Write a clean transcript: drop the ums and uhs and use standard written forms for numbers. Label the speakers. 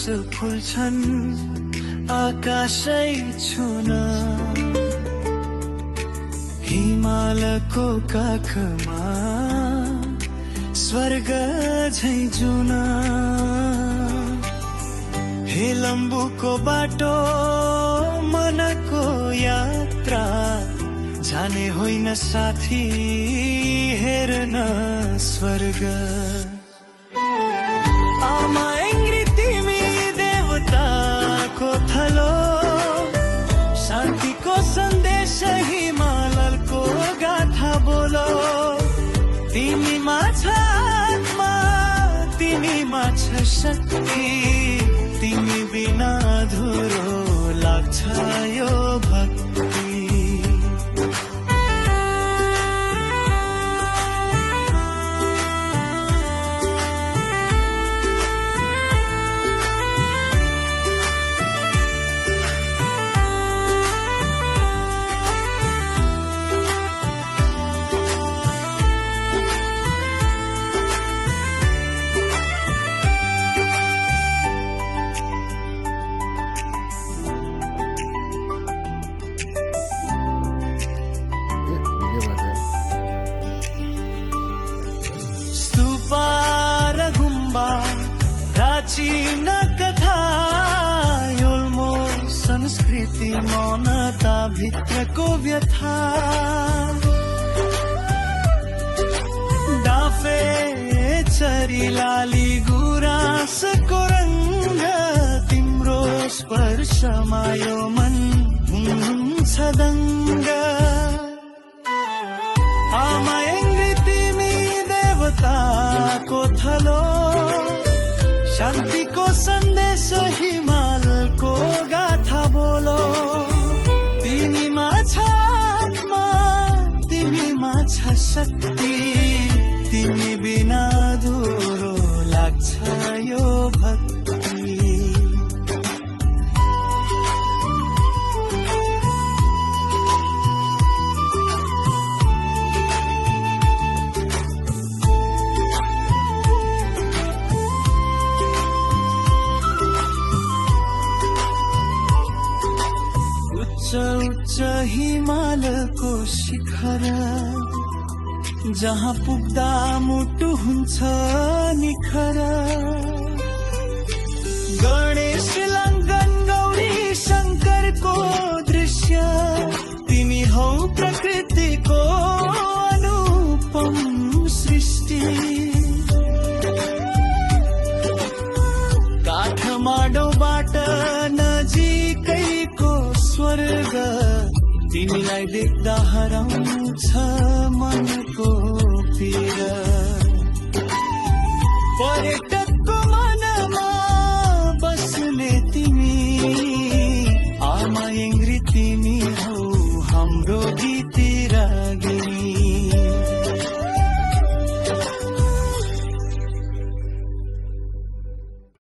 Speaker 1: फुल्छन् आकाशै छुन हिमालको काखमा स्वर्ग झै जुन हे लम्बुको बाटो मनको यात्रा जाने होइन साथी हेर्न स्वर्ग आमा इङ्ग्री तिमी देवताको थलो शान्तिको सन्देश हिमालयको गाथा बोलो तिमीमा छ आत्मा तिमीमा छ शक्ति तिमी बिना अधुरो लाग्छ यो भक्ति प्राचीन कथा योल्मो संस्कृति मौनता भित्रको व्यथा डाफे चरी लाली गुराँसको रङ्ग तिम्रो स्पर्शमा यो मन हुन्छ दङ्ग आमा इङ्ग्री तिमी देवताको थलो शान्तिको सन्देश हिमालको गाथा बोलो तिमीमा छ आत्मा तिमीमा छ शक्ति तिमी बिना अधुरो लाग्छ यो भक्ति उच्च हिमालको शिखर जहाँ पुग्दा मुटु हुन्छ निखर गणेश लङ्घन गौरी शङ्करको दृश्य तिमी हौ प्रकृतिको अनुपम सृष्टि काठमाडौँबाट नजिकैको स्वर्ग तिमीलाई देख्दा हराउँछ मनको पीर पर्यटक